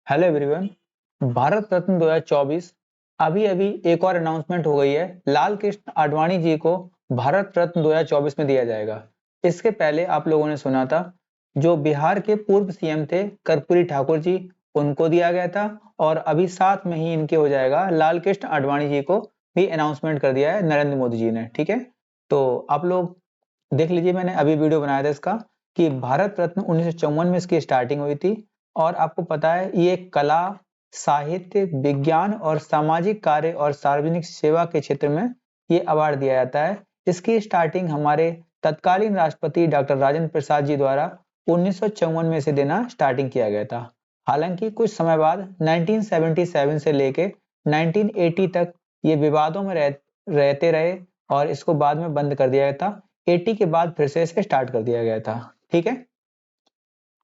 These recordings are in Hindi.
Hello everyone. भारत रत्न 2024 अभी अभी एक और अनाउंसमेंट हो गई है। लाल कृष्ण आडवाणी जी को भारत रत्न 2024 में दिया जाएगा। इसके पहले आप लोगों ने सुना था जो बिहार के पूर्व सीएम थे कर्पूरी ठाकुर जी, उनको दिया गया था। और अभी साथ में ही इनके हो जाएगा लाल कृष्ण आडवाणी जी को भी अनाउंसमेंट कर दिया है नरेंद्र मोदी जी ने। ठीक है, तो आप लोग देख लीजिए, मैंने अभी वीडियो बनाया था इसका कि भारत रत्न 1954 में इसकी स्टार्टिंग हुई थी। और आपको पता है ये कला, साहित्य, विज्ञान और सामाजिक कार्य और सार्वजनिक सेवा के क्षेत्र में ये अवार्ड दिया जाता है। इसकी स्टार्टिंग हमारे तत्कालीन राष्ट्रपति डॉक्टर राजेंद्र प्रसाद जी द्वारा 1954 में से देना स्टार्टिंग किया गया था। हालांकि कुछ समय बाद 1977 से लेके 1980 तक ये विवादों में रहते रहे और इसको बाद में बंद कर दिया गया था। 80 के बाद फिर से इसे स्टार्ट कर दिया गया था। ठीक है,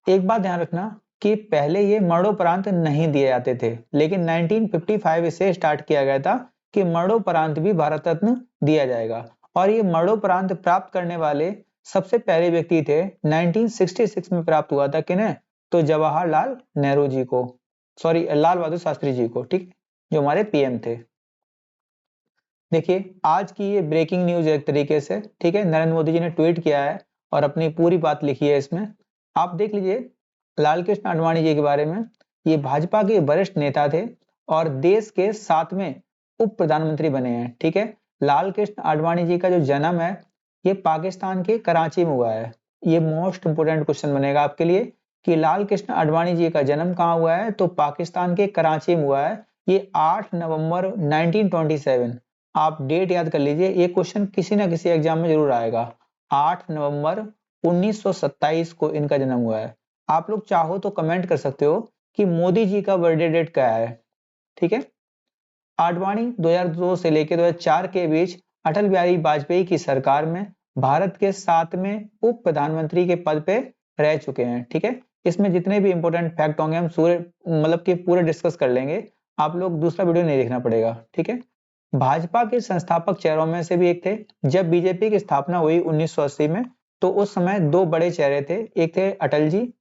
एक बात ध्यान रखना कि पहले ये मरणोपरांत नहीं दिए जाते थे, लेकिन 1955 इसे स्टार्ट किया गया था कि मरणोपरांत भी भारत रत्न दिया जाएगा। और ये मरणोपरांत प्राप्त करने वाले सबसे पहले व्यक्ति थे 1966 में प्राप्त हुआ था किन्हें, तो जवाहरलाल नेहरू जी को, सॉरी लाल बहादुर शास्त्री जी को। ठीक, जो हमारे पीएम थे। देखिए आज की ये ब्रेकिंग न्यूज एक तरीके से, ठीक है, नरेंद्र मोदी जी ने ट्वीट किया है और अपनी पूरी बात लिखी है इसमें। आप देख लीजिए लाल कृष्ण आडवाणी जी के बारे में। ये भाजपा के वरिष्ठ नेता थे और देश के 7वें उप प्रधानमंत्री बने हैं। ठीक है, लाल कृष्ण आडवाणी जी का जो जन्म है ये पाकिस्तान के कराची में हुआ है। ये मोस्ट इंपोर्टेंट क्वेश्चन बनेगा आपके लिए कि लाल कृष्ण आडवाणी जी का जन्म कहाँ हुआ है, तो पाकिस्तान के कराची में हुआ है। ये 8 नवंबर 1927, आप डेट याद कर लीजिए, ये क्वेश्चन किसी ना किसी एग्जाम में जरूर आएगा। 8 नवंबर 1927 को इनका जन्म हुआ है। आप लोग चाहो तो कमेंट कर सकते हो कि मोदी जी का बर्थडे डेट क्या है। ठीक है, आडवाणी 2002 से लेकर 2004 के बीच अटल बिहारी वाजपेयी की सरकार में भारत के 7वें उप प्रधानमंत्री के पद पे रह चुके हैं। ठीक है, इसमें जितने भी इंपोर्टेंट फैक्ट होंगे हम मतलब कि पूरे डिस्कस कर लेंगे। आप लोग दूसरा वीडियो नहीं देखना पड़ेगा। ठीक है, भाजपा के संस्थापक चेहरों में से भी एक थे। जब बीजेपी की स्थापना हुई 1980 में, तो उस समय दो बड़े चेहरे थे। एक थे अटल जी,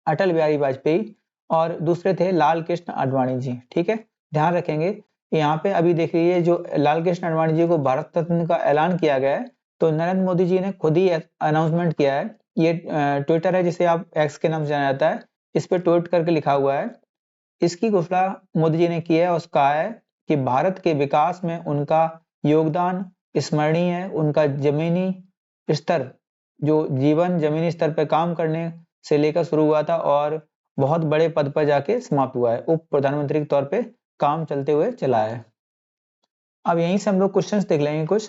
अटल बिहारी वाजपेयी, और दूसरे थे लाल कृष्ण आडवाणी जी। ठीक है, ध्यान रखेंगे। यहाँ पे अभी देख लीजिए जो लाल कृष्ण आडवाणी जी को भारत रत्न का ऐलान किया गया है, तो नरेंद्र मोदी जी ने खुद ही अनाउंसमेंट किया है। ये ट्विटर है जिसे आप एक्स के नाम से जाना जाता है, इस पे ट्वीट करके लिखा हुआ है। इसकी घोषणा मोदी जी ने की है और कहा है कि भारत के विकास में उनका योगदान स्मरणीय है। उनका जमीनी स्तर, जो जीवन जमीनी स्तर पर काम करने से लेकर शुरू हुआ था और बहुत बड़े पद पर जाके समाप्त हुआ है। उप प्रधानमंत्री के तौर पे काम चलते हुए चला है। अब यहीं से हम लोग क्वेश्चंस देख लेंगे कुछ।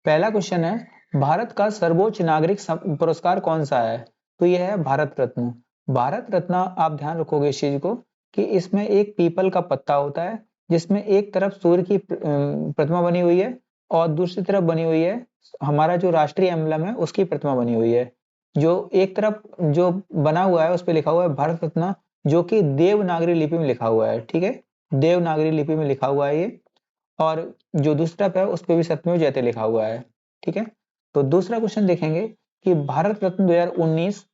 पहला क्वेश्चन है भारत का सर्वोच्च नागरिक पुरस्कार कौन सा है, तो यह है भारत रत्न। भारत रत्न, आप ध्यान रखोगे इस चीज को कि इसमें एक पीपल का पत्ता होता है जिसमें एक तरफ सूर्य की प्रतिमा बनी हुई है और दूसरी तरफ बनी हुई है हमारा जो राष्ट्रीय एम्बलम है उसकी प्रतिमा बनी हुई है। जो एक तरफ जो बना हुआ है उस पर लिखा हुआ है भारत रत्न, जो कि देवनागरी लिपि में लिखा हुआ है। ठीक है, देवनागरी लिपि में लिखा हुआ है ये। और जो दूसरा पे है उस पे भी सत्यमेव जयते लिखा हुआ है। ठीक है, तो दूसरा क्वेश्चन देखेंगे कि भारत रत्न 2019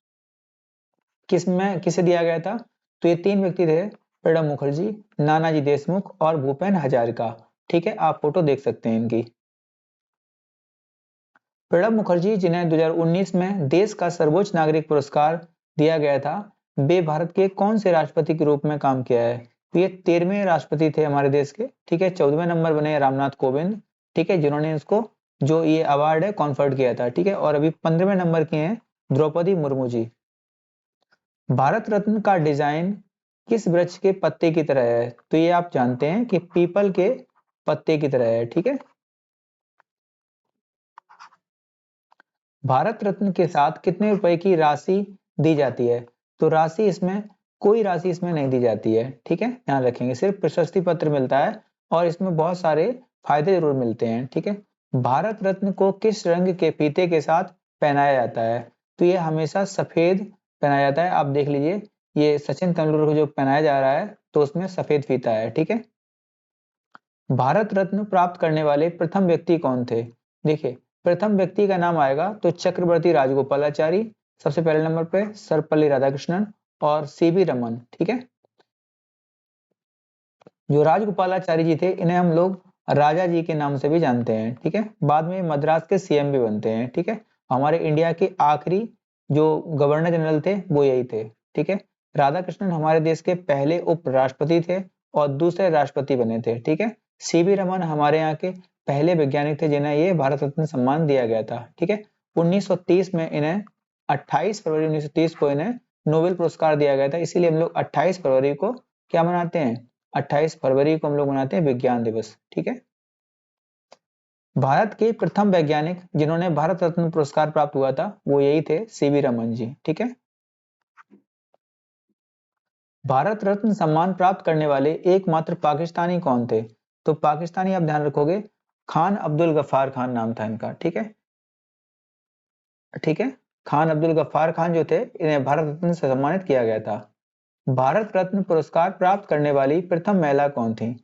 किसे दिया गया था, तो ये तीन व्यक्ति थे, प्रणब मुखर्जी, नानाजी देशमुख और भूपेन हजारिका। ठीक है, आप फोटो देख सकते हैं इनकी। प्रणब मुखर्जी जिन्हें 2019 में देश का सर्वोच्च नागरिक पुरस्कार दिया गया था, वे भारत के कौन से राष्ट्रपति के रूप में काम किया है, तो ये 13वें राष्ट्रपति थे हमारे देश के। ठीक है, 14वें नंबर बने रामनाथ कोविंद, ठीक है, जिन्होंने इसको जो ये अवार्ड है कॉन्फर्ड किया था। ठीक है, और अभी 15वें नंबर के हैं द्रौपदी मुर्मू जी। भारत रत्न का डिजाइन किस वृक्ष के पत्ते की तरह है, तो ये आप जानते हैं कि पीपल के पत्ते की तरह है। ठीक है, भारत रत्न के साथ कितने रुपए की राशि दी जाती है, तो राशि इसमें कोई राशि इसमें नहीं दी जाती है। ठीक है, ध्यान रखेंगे, सिर्फ प्रशस्ति पत्र मिलता है और इसमें बहुत सारे फायदे जरूर मिलते हैं। ठीक है, भारत रत्न को किस रंग के फीते के साथ पहनाया जाता है, तो ये हमेशा सफेद पहनाया जाता है। आप देख लीजिए ये सचिन तेंदुलकर को जो पहनाया जा रहा है तो उसमें सफेद फीता है। ठीक है, भारत रत्न प्राप्त करने वाले प्रथम व्यक्ति कौन थे, देखिए प्रथम व्यक्ति का नाम आएगा तो चक्रवर्ती राजगोपालाचारी सबसे पहले नंबर पे, सर्वपल्ली राधाकृष्णन और सीवी रमन। ठीक है, जो राजगोपालाचारी जी थे इन्हें हम लोग राजा जी के नाम से भी जानते हैं, ठीक है। बाद में मद्रास के सीएम भी बनते हैं, ठीक है। हमारे इंडिया के आखिरी जो गवर्नर जनरल थे वो यही थे, ठीक है। राधा कृष्णन हमारे देश के पहले उपराष्ट्रपति थे और दूसरे राष्ट्रपति बने थे, ठीक है। सीवी रमन हमारे यहाँ के पहले वैज्ञानिक थे जिन्हें ये भारत रत्न सम्मान दिया गया था, ठीक है। 1930 में इन्हें 28 फरवरी 1930 को इन्हें नोबेल पुरस्कार दिया गया था, इसीलिए हम लोग 28 फरवरी को क्या मनाते हैं, 28 फरवरी को हम लोग मनाते हैं विज्ञान दिवस, ठीक है। भारत के प्रथम वैज्ञानिक जिन्होंने भारत रत्न पुरस्कार प्राप्त हुआ था वो यही थे सीवी रमन जी, ठीक है। भारत रत्न सम्मान प्राप्त करने वाले एकमात्र पाकिस्तानी कौन थे? तो पाकिस्तानी आप ध्यान रखोगे खान अब्दुल गफ्फार खान नाम था इनका, ठीक है, ठीक है। खान अब्दुल गफ्फार खान जो थे इन्हें भारत रत्न से सम्मानित किया गया था। भारत रत्न पुरस्कार प्राप्त करने वाली प्रथम महिला कौन थी?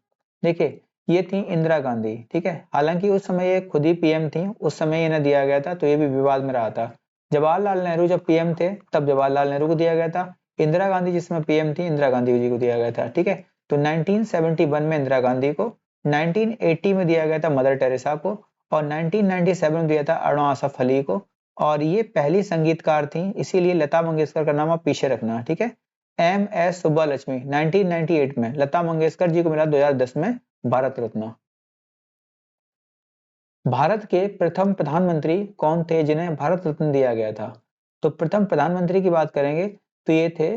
देखिए ये थी इंदिरा गांधी, ठीक है। हालांकि उस समय ये खुद ही पीएम थी, उस समय इन्हें दिया गया था तो ये भी विवाद में रहा था। जवाहरलाल नेहरू जब पीएम थे तब जवाहरलाल नेहरू को दिया गया था। इंदिरा गांधी जिस समय पीएम थी इंदिरा गांधी जी को दिया गया था, ठीक है। तो 1971 में इंदिरा गांधी को, 1980 में दिया गया था मदर टेरेसा को और 1997 में दिया था अरुणा आसफ अली को। और ये पहली संगीतकार थी, इसीलिए लता मंगेशकर का नाम आप पीछे रखना, ठीक है। एम एस सुब्बालक्ष्मी 1998 में, लता मंगेशकर जी को मिला 2010 में भारत रत्न। भारत के प्रथम प्रधानमंत्री कौन थे जिन्हें भारत रत्न दिया गया था? तो प्रथम प्रधानमंत्री की बात करेंगे तो ये थे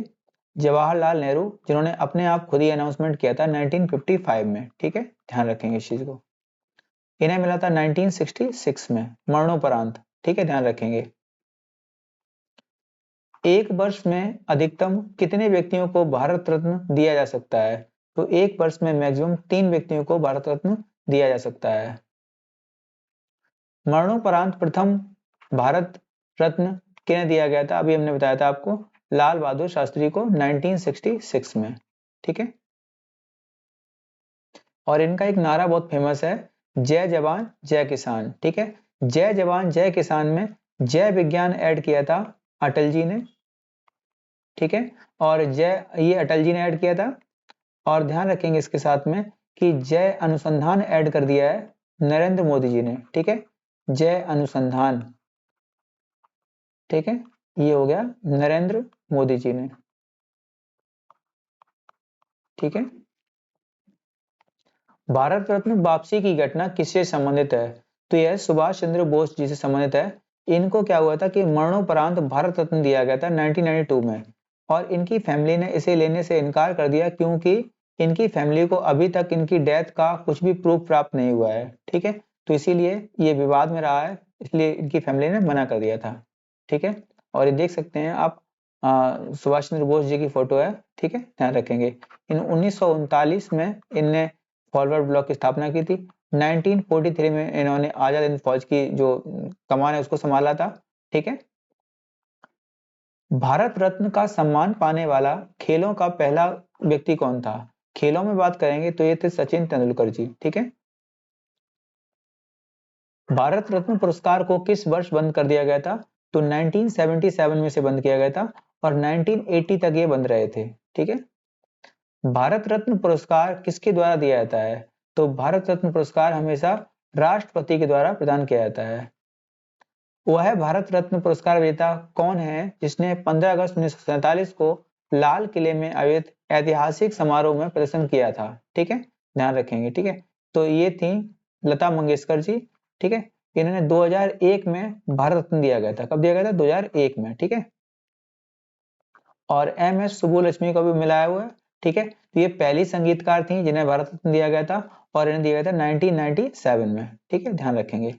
जवाहरलाल नेहरू, जिन्होंने अपने आप खुद ही अनाउंसमेंट किया था 1955 में, ठीक है। ध्यान रखेंगे इस चीज को। इन्हें मिला था 1966 में मरणोपरांत, ठीक है, ध्यान रखेंगे। एक वर्ष में अधिकतम कितने व्यक्तियों को भारत रत्न दिया जा सकता है? तो एक वर्ष में मैक्सिमम 3 व्यक्तियों को भारत रत्न दिया जा सकता है। मरणोपरांत प्रथम भारत रत्न किन्हें दिया गया था? अभी हमने बताया था आपको, लाल बहादुर शास्त्री को 1966 में, ठीक है। और इनका एक नारा बहुत फेमस है, जय जवान जय किसान, ठीक है। जय जवान जय किसान में जय विज्ञान ऐड किया था अटल जी ने, ठीक है। और जय ये अटल जी ने ऐड किया था। और ध्यान रखेंगे इसके साथ में कि जय अनुसंधान ऐड कर दिया है नरेंद्र मोदी जी ने, ठीक है। जय अनुसंधान, ठीक है, ये हो गया नरेंद्र मोदी जी ने, ठीक है। भारत रत्न वापसी की घटना किससे संबंधित है? तो यह सुभाष चंद्र बोस जी से संबंधित है। इनको क्या हुआ था कि मरणोपरांत भारत रत्न दिया गया था 1992 में और इनकी फैमिली ने इसे लेने से इनकार कर दिया क्योंकि इनकी फैमिली को अभी तक इनकी डेथ का कुछ भी प्रूफ प्राप्त नहीं हुआ है, ठीक है। तो इसीलिए ये विवाद में रहा है, इसलिए इनकी फैमिली ने मना कर दिया था, ठीक है। और ये देख सकते हैं आप सुभाष चंद्र बोस जी की फोटो है, ठीक है, ध्यान रखेंगे। इन 1939 में इनने फॉरवर्ड ब्लॉक की स्थापना की थी। 1943 में इन्होंने आजाद हिंद फौज की जो कमान है उसको संभाला था, ठीक है। भारत रत्न का सम्मान पाने वाला खेलों का पहला व्यक्ति कौन था? खेलों में बात करेंगे तो ये थे सचिन तेंदुलकर जी, ठीक है। भारत रत्न पुरस्कार को किस वर्ष बंद कर दिया गया था? तो 1977 में से बंद किया गया था और 1980 तक ये बंद रहे थे, ठीक है। भारत रत्न पुरस्कार किसके द्वारा दिया जाता है? तो भारत रत्न पुरस्कार हमेशा राष्ट्रपति के द्वारा प्रदान किया जाता है। वह भारत रत्न पुरस्कार विजेता कौन है जिसने 15 अगस्त 1947 को लाल किले में आयोजित ऐतिहासिक समारोह में प्रदर्शन किया था, ठीक है, ध्यान रखेंगे, ठीक है। तो ये थी लता मंगेशकर जी, ठीक है। इन्होंने 2001 में भारत रत्न दिया गया था। कब दिया गया था? 2001 में, ठीक है। और एम एस सुब्बुलक्ष्मी को भी मिलाया हुआ है, ठीक है। तो ये पहली संगीतकार थी जिन्हें भारत रत्न दिया गया था और इन्हें दिया गया था 1997 में, ठीक है, ध्यान रखेंगे।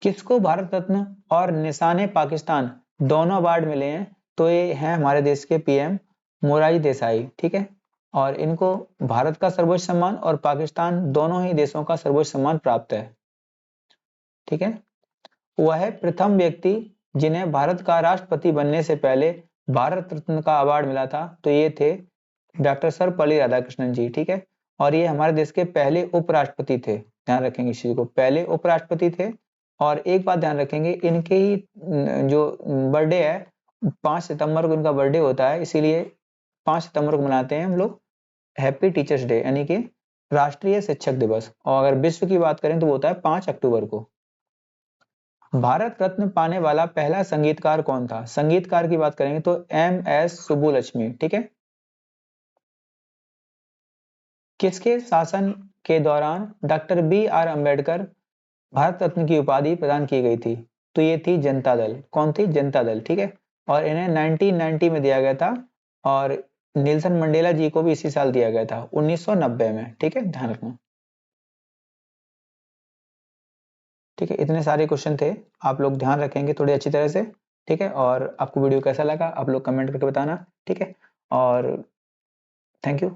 किसको भारत रत्न और निशाने पाकिस्तान दोनों अवार्ड मिले हैं? तो ये हैं हमारे देश के पीएम मोरारजी देसाई, ठीक है। और इनको भारत का सर्वोच्च सम्मान और पाकिस्तान दोनों ही देशों का सर्वोच्च सम्मान प्राप्त है, ठीक है। वह प्रथम व्यक्ति जिन्हें भारत का राष्ट्रपति बनने से पहले भारत रत्न का अवार्ड मिला था तो ये थे डॉक्टर सर्वपल्ली राधाकृष्णन जी, ठीक है। और ये हमारे देश के पहले उपराष्ट्रपति थे, ध्यान रखेंगे इस चीज को, पहले उपराष्ट्रपति थे। और एक बात ध्यान रखेंगे, इनके ही जो बर्थडे है 5 सितंबर को इनका बर्थडे होता है, इसीलिए 5 सितंबर को मनाते हैं हम लोग हैप्पी टीचर्स डे, यानी कि राष्ट्रीय शिक्षक दिवस। और अगर विश्व की बात करें तो वो होता है 5 अक्टूबर को। भारत रत्न पाने वाला पहला संगीतकार कौन था? संगीतकार की बात करेंगे तो एम.एस. सुब्बुलक्ष्मी, ठीक है। किसके शासन के दौरान डॉक्टर बी.आर. अम्बेडकर भारत रत्न की उपाधि प्रदान की गई थी? तो ये थी जनता दल। कौन थी? जनता दल, ठीक है। और इन्हें 1990 में दिया गया था, और नेल्सन मंडेला जी को भी इसी साल दिया गया था, 1990 में, ठीक है, ध्यान रखना। ठीक है, इतने सारे क्वेश्चन थे, आप लोग ध्यान रखेंगे थोड़ी अच्छी तरह से, ठीक है। और आपको वीडियो कैसा लगा आप लोग कमेंट करके बताना, ठीक है। और थैंक यू।